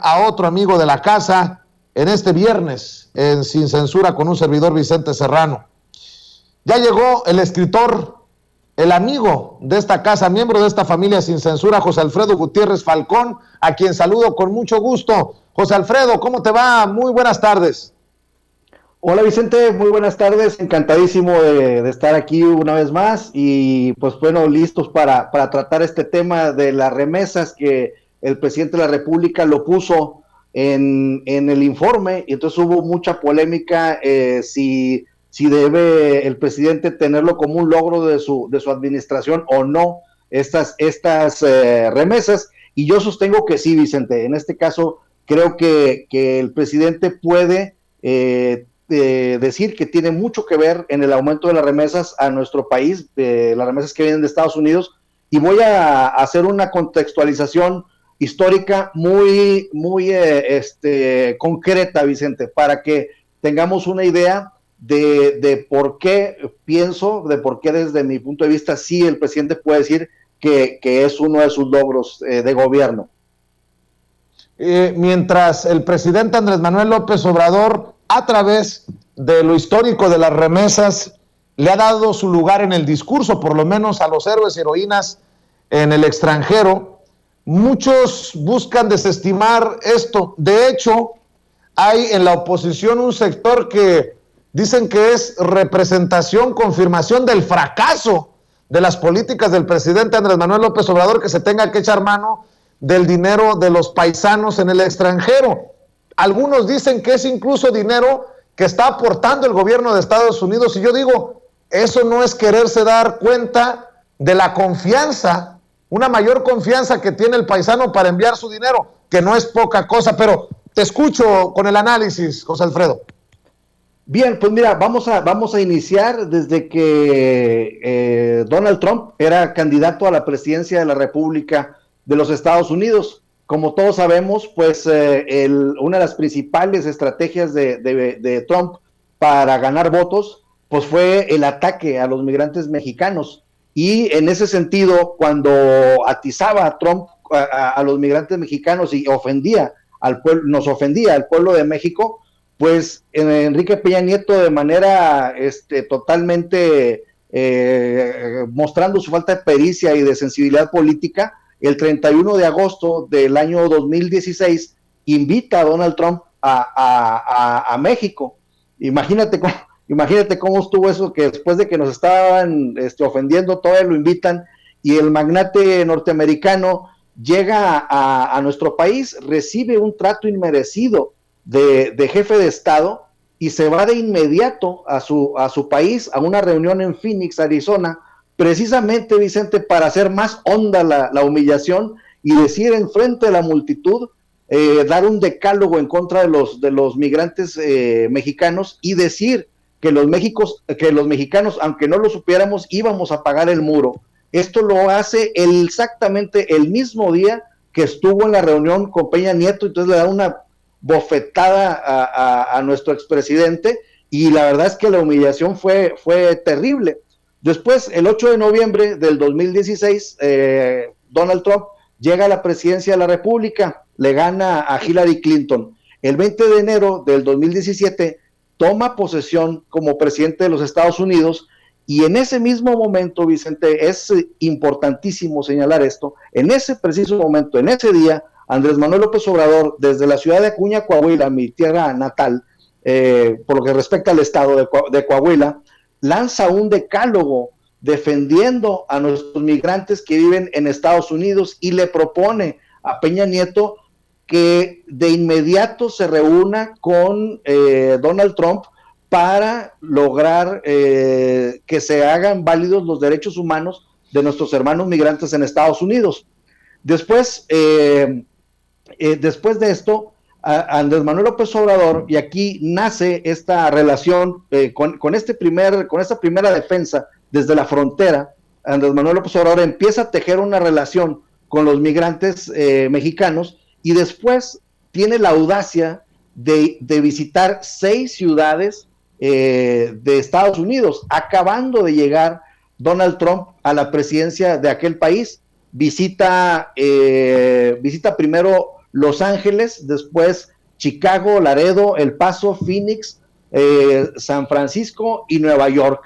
a otro amigo de la casa en este viernes en Sin Censura con un servidor, Vicente Serrano. Ya llegó el escritor, el amigo de esta casa, miembro de esta familia Sin Censura, José Alfredo Gutiérrez Falcón, a quien saludo con mucho gusto. José Alfredo, ¿cómo te va? Muy buenas tardes. Hola Vicente, muy buenas tardes, encantadísimo de estar aquí una vez más y pues bueno, listos para tratar este tema de las remesas que el presidente de la República lo puso en el informe y entonces hubo mucha polémica si debe el presidente tenerlo como un logro de su administración o no estas remesas, y yo sostengo que sí, Vicente. En este caso creo que el presidente puede decir que tiene mucho que ver en el aumento de las remesas a nuestro país, de las remesas que vienen de Estados Unidos, y voy a hacer una contextualización histórica muy concreta, Vicente, para que tengamos una idea de por qué pienso, de por qué desde mi punto de vista sí el presidente puede decir que es uno de sus logros de gobierno. Mientras el presidente Andrés Manuel López Obrador, a través de lo histórico de las remesas, le ha dado su lugar en el discurso, por lo menos a los héroes y heroínas en el extranjero, muchos buscan desestimar esto. De hecho, hay en la oposición un sector que dicen que es representación, confirmación del fracaso de las políticas del presidente Andrés Manuel López Obrador, que se tenga que echar mano del dinero de los paisanos en el extranjero. Algunos dicen que es incluso dinero que está aportando el gobierno de Estados Unidos, y yo digo, eso no es quererse dar cuenta de la confianza, una mayor confianza que tiene el paisano para enviar su dinero, que no es poca cosa. Pero te escucho con el análisis, José Alfredo. Bien, pues mira, vamos a iniciar desde que Donald Trump era candidato a la presidencia de la República de los Estados Unidos. Como todos sabemos, pues una de las principales estrategias de Trump para ganar votos, pues fue el ataque a los migrantes mexicanos. Y en ese sentido, cuando atizaba a Trump a los migrantes mexicanos y nos ofendía al pueblo de México, pues Enrique Peña Nieto, de manera totalmente mostrando su falta de pericia y de sensibilidad política, el 31 de agosto del año 2016 invita a Donald Trump a México. Imagínate cómo estuvo eso, que después de que nos estaban ofendiendo, todavía lo invitan, y el magnate norteamericano llega a nuestro país, recibe un trato inmerecido de jefe de Estado, y se va de inmediato a su país, a una reunión en Phoenix, Arizona, precisamente, Vicente, para hacer más honda la humillación y decir en frente de la multitud, dar un decálogo en contra de los migrantes mexicanos, y decir que los mexicanos, aunque no lo supiéramos, íbamos a pagar el muro. Esto lo hace exactamente el mismo día que estuvo en la reunión con Peña Nieto. Entonces le da una bofetada a nuestro expresidente, y la verdad es que la humillación fue terrible. Después, el 8 de noviembre del 2016, Donald Trump llega a la presidencia de la República, le gana a Hillary Clinton. El 20 de enero del 2017 toma posesión como presidente de los Estados Unidos, y en ese mismo momento, Vicente, es importantísimo señalar esto, en ese preciso momento, en ese día, Andrés Manuel López Obrador, desde la ciudad de Acuña, Coahuila, mi tierra natal, por lo que respecta al estado de Coahuila, lanza un decálogo defendiendo a nuestros migrantes que viven en Estados Unidos, y le propone a Peña Nieto que de inmediato se reúna con Donald Trump para lograr que se hagan válidos los derechos humanos de nuestros hermanos migrantes en Estados Unidos. Después de esto, Andrés Manuel López Obrador, y aquí nace esta relación con esta primera defensa desde la frontera. Andrés Manuel López Obrador empieza a tejer una relación con los migrantes mexicanos, y después tiene la audacia de visitar 6 ciudades de Estados Unidos. Acabando de llegar Donald Trump a la presidencia de aquel país, visita primero Los Ángeles, después Chicago, Laredo, El Paso, Phoenix, San Francisco y Nueva York.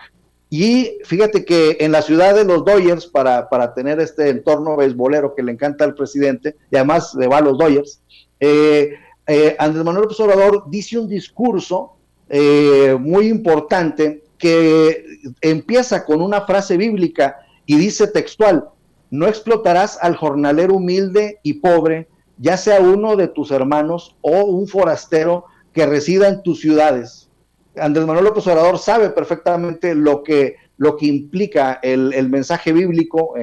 Y fíjate que en la ciudad de los Dodgers, para tener este entorno beisbolero que le encanta al presidente, y además le va a los Dodgers, Andrés Manuel López Obrador dice un discurso muy importante que empieza con una frase bíblica y dice textual: no explotarás al jornalero humilde y pobre, ya sea uno de tus hermanos o un forastero que resida en tus ciudades. Andrés Manuel López Obrador sabe perfectamente lo que implica el mensaje bíblico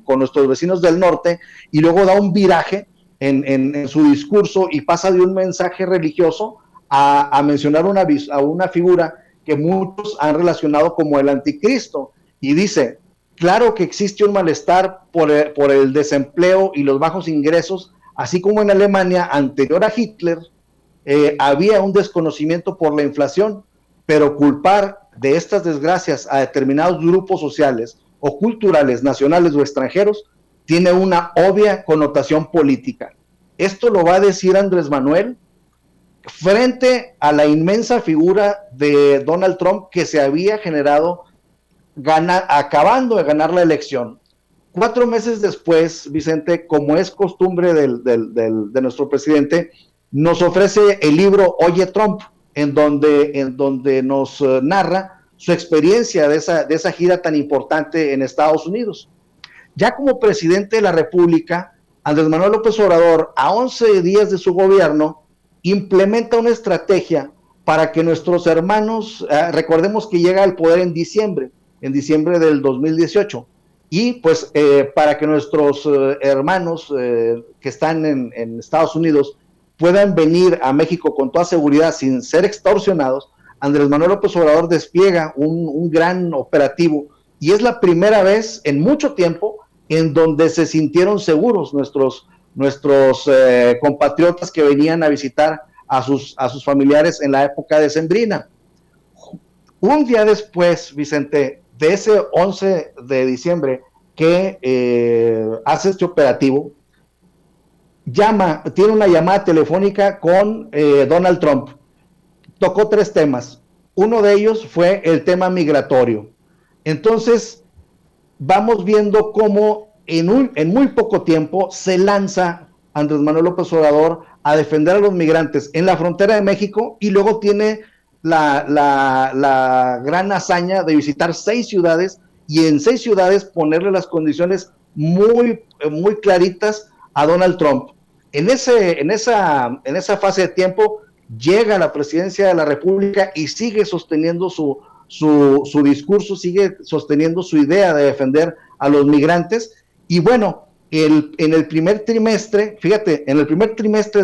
con nuestros vecinos del norte, y luego da un viraje en su discurso y pasa de un mensaje religioso a mencionar a una figura que muchos han relacionado como el anticristo, y dice: claro que existe un malestar por el desempleo y los bajos ingresos, así como en Alemania anterior a Hitler había un desconocimiento por la inflación, pero culpar de estas desgracias a determinados grupos sociales o culturales, nacionales o extranjeros, tiene una obvia connotación política. Esto lo va a decir Andrés Manuel frente a la inmensa figura de Donald Trump, que se había generado acabando de ganar la elección. 4 meses después, Vicente, como es costumbre de nuestro presidente, nos ofrece el libro Oye Trump, en donde nos narra su experiencia de esa gira tan importante en Estados Unidos. Ya como presidente de la República, Andrés Manuel López Obrador, a 11 días de su gobierno, implementa una estrategia para que nuestros hermanos, recordemos que llega al poder en diciembre del 2018, y pues para que nuestros hermanos que están en Estados Unidos puedan venir a México con toda seguridad sin ser extorsionados, Andrés Manuel López Obrador despliega un gran operativo, y es la primera vez en mucho tiempo en donde se sintieron seguros nuestros compatriotas que venían a visitar a sus familiares en la época decembrina. Un día después, Vicente, de ese 11 de diciembre que hace este operativo, tiene una llamada telefónica con Donald Trump. Tocó 3 temas. Uno de ellos fue el tema migratorio. Entonces, vamos viendo cómo en muy poco tiempo se lanza Andrés Manuel López Obrador a defender a los migrantes en la frontera de México, y luego tiene la gran hazaña de visitar 6 ciudades, y en 6 ciudades ponerle las condiciones muy claritas a Donald Trump. En esa fase de tiempo llega a la presidencia de la República y sigue sosteniendo su discurso, sigue sosteniendo su idea de defender a los migrantes. Y bueno, en el primer trimestre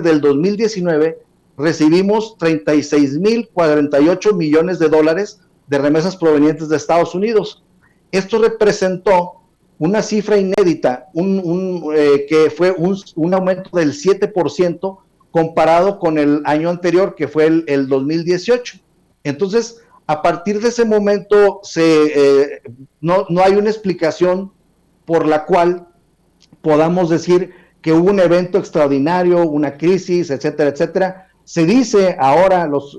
del 2019 recibimos 36,048 millones de dólares de remesas provenientes de Estados Unidos. Esto representó una cifra inédita, que fue un aumento del 7% comparado con el año anterior, que fue el 2018. Entonces, a partir de ese momento, no hay una explicación por la cual podamos decir que hubo un evento extraordinario, una crisis, etcétera, etcétera. Se dice ahora, los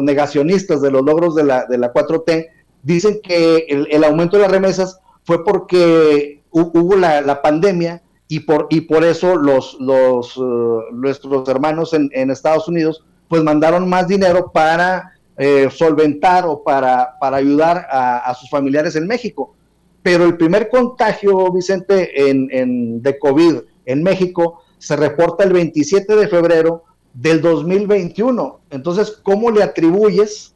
negacionistas de los logros de la 4T, dicen que el aumento de las remesas fue porque hubo la pandemia, y por eso nuestros hermanos en Estados Unidos pues mandaron más dinero para solventar o para ayudar a sus familiares en México. Pero el primer contagio, Vicente, de COVID en México se reporta el 27 de febrero del 2021. Entonces, ¿cómo le atribuyes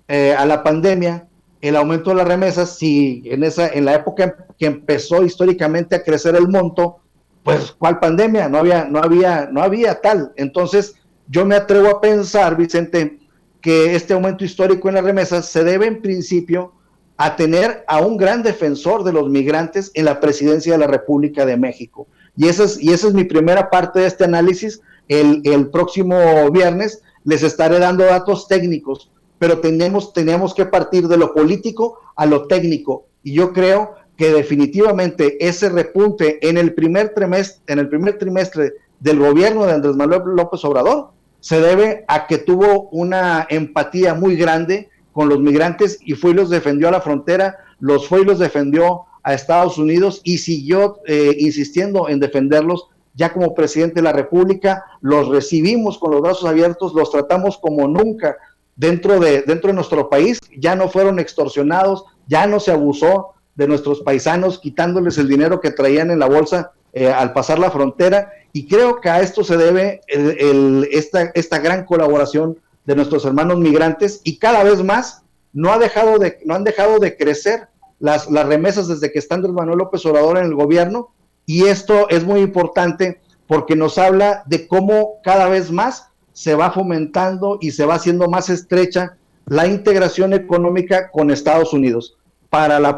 a la pandemia el aumento de las remesas si en la época que empezó históricamente a crecer el monto, pues ¿cuál pandemia? No había tal. Entonces, yo me atrevo a pensar, Vicente, que este aumento histórico en las remesas se debe en principio a tener a un gran defensor de los migrantes en la presidencia de la República de México. Y esa es mi primera parte de este análisis. El próximo viernes les estaré dando datos técnicos, pero teníamos que partir de lo político a lo técnico. Y yo creo que definitivamente ese repunte en el primer trimestre del gobierno de Andrés Manuel López Obrador se debe a que tuvo una empatía muy grande con los migrantes y fue y los defendió a la frontera, los fue y los defendió a Estados Unidos y siguió insistiendo en defenderlos. Ya como presidente de la República, los recibimos con los brazos abiertos, los tratamos como nunca dentro de nuestro país, ya no fueron extorsionados, ya no se abusó de nuestros paisanos, quitándoles el dinero que traían en la bolsa al pasar la frontera, y creo que a esto se debe esta gran colaboración de nuestros hermanos migrantes, y cada vez más no han dejado de crecer las remesas desde que está Andrés Manuel López Obrador en el gobierno, y esto es muy importante porque nos habla de cómo cada vez más se va fomentando y se va haciendo más estrecha la integración económica con Estados Unidos. El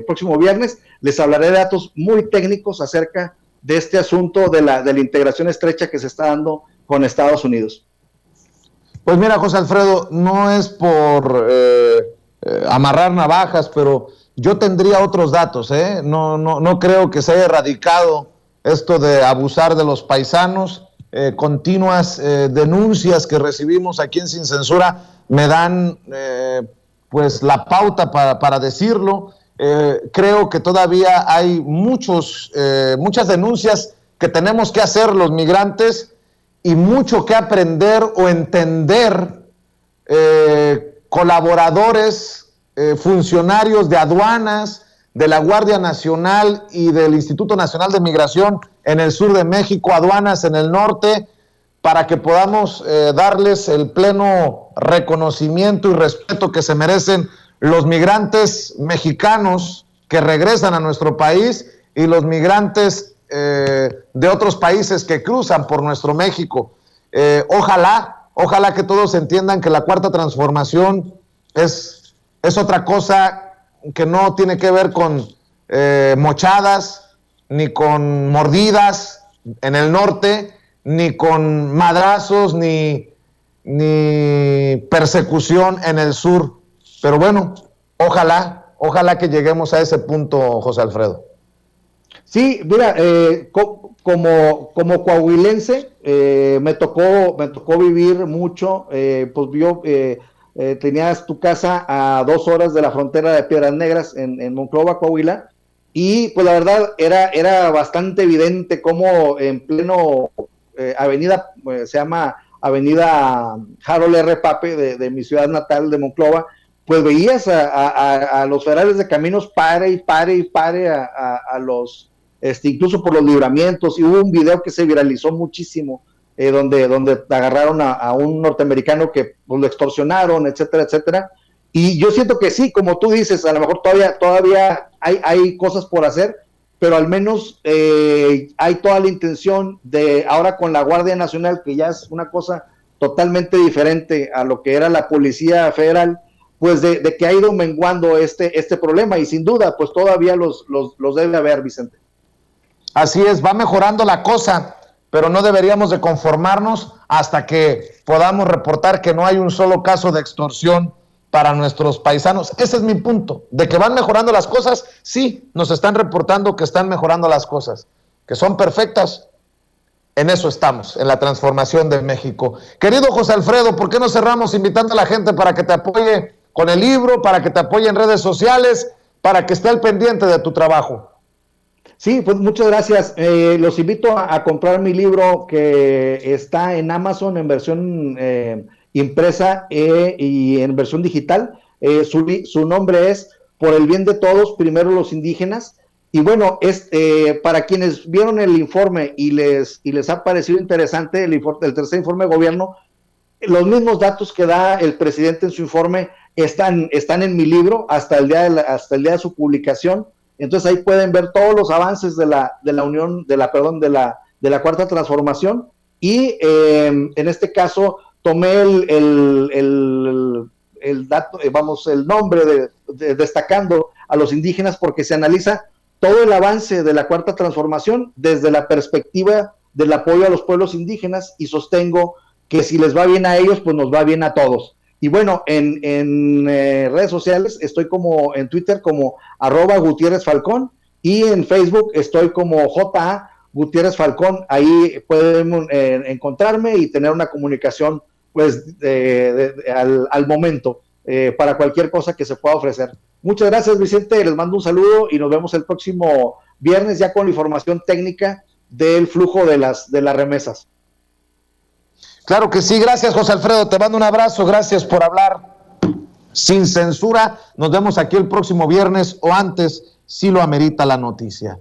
próximo viernes les hablaré de datos muy técnicos acerca de este asunto de la integración estrecha que se está dando con Estados Unidos. Pues mira, José Alfredo, no es por amarrar navajas, pero yo tendría otros datos, ¿eh? No creo que se haya erradicado esto de abusar de los paisanos. Continuas denuncias que recibimos aquí en Sin Censura me dan pues la pauta para decirlo. Creo que todavía hay muchas denuncias que tenemos que hacer los migrantes y mucho que aprender o entender colaboradores, funcionarios de aduanas, de la Guardia Nacional y del Instituto Nacional de Migración en el sur de México, aduanas en el norte, para que podamos darles el pleno reconocimiento y respeto que se merecen los migrantes mexicanos que regresan a nuestro país y los migrantes de otros países que cruzan por nuestro México. Ojalá que todos entiendan que la Cuarta Transformación es otra cosa que no tiene que ver con mochadas, ni con mordidas en el norte, ni con madrazos, ni persecución en el sur. Pero bueno, ojalá que lleguemos a ese punto, José Alfredo. Sí, mira, como coahuilense, me tocó vivir mucho, pues yo tenías tu casa a 2 horas de la frontera de Piedras Negras en Monclova, Coahuila, y pues la verdad era bastante evidente cómo en pleno avenida, se llama Avenida Harold R. Pape de mi ciudad natal de Monclova, pues veías a los federales de caminos pare a los, incluso por los libramientos, y hubo un video que se viralizó muchísimo, donde agarraron a un norteamericano que pues, lo extorsionaron, etcétera, y yo siento que sí, como tú dices, a lo mejor todavía hay cosas por hacer, pero al menos hay toda la intención de, ahora con la Guardia Nacional, que ya es una cosa totalmente diferente a lo que era la Policía Federal, pues de que ha ido menguando este problema, y sin duda, pues todavía los debe haber, Vicente. Así es, va mejorando la cosa, pero no deberíamos de conformarnos hasta que podamos reportar que no hay un solo caso de extorsión para nuestros paisanos. Ese es mi punto, de que van mejorando las cosas. Sí, nos están reportando que están mejorando las cosas, que son perfectas. En eso estamos, en la transformación de México. Querido José Alfredo, ¿por qué no cerramos invitando a la gente para que te apoye con el libro, para que te apoye en redes sociales, para que esté al pendiente de tu trabajo? Sí, pues muchas gracias. Los invito a comprar mi libro, que está en Amazon en versión impresa y en versión digital. Su nombre es Por el bien de todos, primero los indígenas. Y bueno, para quienes vieron el informe y les ha parecido interesante el tercer informe de gobierno, los mismos datos que da el presidente en su informe están en mi libro hasta el día de su publicación. Entonces ahí pueden ver todos los avances de la Cuarta Transformación, y en este caso tomé el dato, el nombre destacando a los indígenas, porque se analiza todo el avance de la Cuarta Transformación desde la perspectiva del apoyo a los pueblos indígenas, y sostengo que si les va bien a ellos, pues nos va bien a todos. Y bueno, en redes sociales estoy como en Twitter como @Gutiérrez Falcón y en Facebook estoy como JA Gutiérrez Falcón. Ahí pueden encontrarme y tener una comunicación pues al momento para cualquier cosa que se pueda ofrecer. Muchas gracias, Vicente, les mando un saludo y nos vemos el próximo viernes ya con la información técnica del flujo de las remesas. Claro que sí, gracias José Alfredo, te mando un abrazo, gracias por hablar sin censura. Nos vemos aquí el próximo viernes o antes, si lo amerita la noticia.